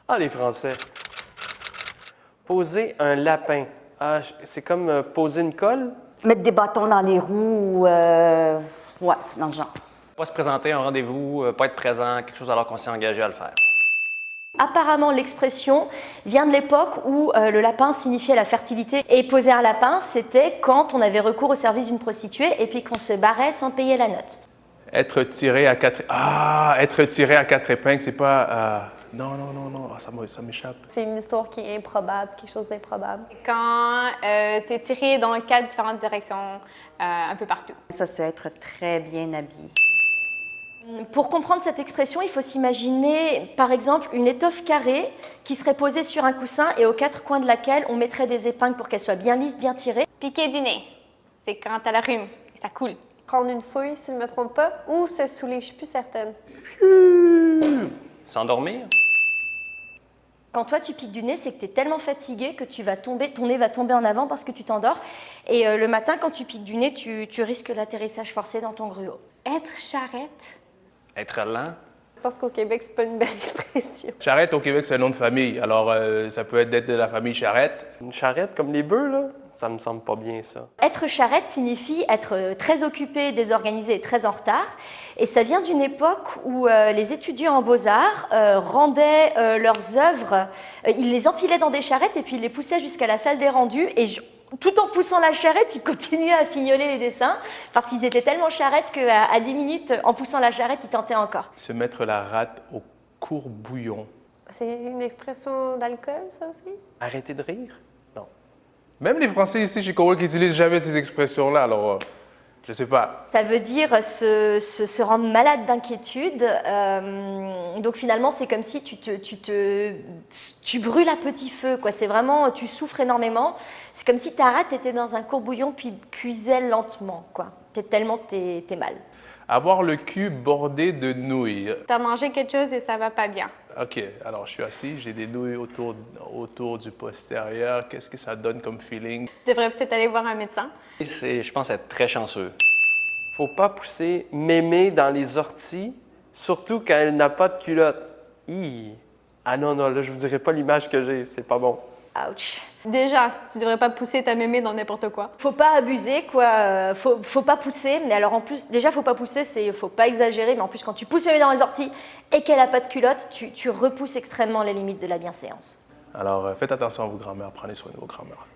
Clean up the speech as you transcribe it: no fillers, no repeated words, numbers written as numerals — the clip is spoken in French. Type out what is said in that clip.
Ah, les Français. Poser un lapin. Ah, c'est comme poser une colle? Mettre des bâtons dans les roues, ouais, dans le genre. Pas se présenter à un rendez-vous, pas être présent, quelque chose alors qu'on s'est engagé à le faire. Apparemment, l'expression vient de l'époque où le lapin signifiait la fertilité. Et poser un lapin, c'était quand on avait recours au service d'une prostituée et puis qu'on se barrait sans payer la note. Être tiré à quatre... Ah, être tiré à quatre épingles, c'est pas... Non, ah, ça m'échappe. C'est une histoire qui est improbable, quelque chose d'improbable. Quand tu es tiré dans 4 différentes directions, un peu partout. Ça, c'est être très bien habillé. Pour comprendre cette expression, il faut s'imaginer, par exemple, une étoffe carrée qui serait posée sur un coussin et aux 4 coins de laquelle on mettrait des épingles pour qu'elle soit bien lisse, bien tirée. Piquer du nez, c'est quand t'as la rhume et ça coule. Prendre une fouille, si je ne me trompe pas, ou se saouler, je suis plus certaine. S'endormir? Quand toi tu piques du nez, c'est que tu es tellement fatigué que tu vas tomber, ton nez va tomber en avant parce que tu t'endors. Et le matin, quand tu piques du nez, tu risques l'atterrissage forcé dans ton gruau. Être charrette. Être lent? Je pense qu'au Québec, c'est pas une belle expression. Charrette, au Québec, c'est un nom de famille. Alors, ça peut être d'être de la famille Charrette. Une charrette comme les bœufs, là? Ça me semble pas bien, ça. Être charrette signifie être très occupé, désorganisé et très en retard. Et ça vient d'une époque où les étudiants en beaux-arts rendaient leurs œuvres, ils les empilaient dans des charrettes et puis ils les poussaient jusqu'à la salle des rendus. Et tout en poussant la charrette, ils continuaient à fignoler les dessins parce qu'ils étaient tellement charrettes qu'à 10 minutes, en poussant la charrette, ils tentaient encore. Se mettre la rate au courbouillon. C'est une expression d'alcool, ça aussi? Arrêtez de rire? Non. Même les Français ici, chez Koweït, n'utilisent jamais ces expressions-là, alors je sais pas. Ça veut dire se rendre malade d'inquiétude. Donc finalement, c'est comme si tu brûles à petit feu, quoi. C'est vraiment, tu souffres énormément. C'est comme si ta rate était dans un courbouillon puis cuisait lentement, quoi. Tellement t'es mal. Avoir le cul bordé de nouilles. T'as mangé quelque chose et ça va pas bien. OK, alors je suis assis, j'ai des nouilles autour du postérieur. Qu'est-ce que ça donne comme feeling? Tu devrais peut-être aller voir un médecin. C'est, je pense, être très chanceux. Faut pas pousser mémé dans les orties, surtout quand elle n'a pas de culotte. Hi. Ah non, là, je vous dirai pas l'image que j'ai, c'est pas bon. Ouch. Déjà, tu devrais pas pousser ta mémé dans n'importe quoi. Faut pas abuser, quoi. Faut pas pousser. Mais alors en plus, déjà, faut pas pousser, faut pas exagérer. Mais en plus, quand tu pousses mémé dans les orties et qu'elle a pas de culotte, tu repousses extrêmement les limites de la bienséance. Alors, faites attention à vos grands-mères, prenez soin de vos grands-mères.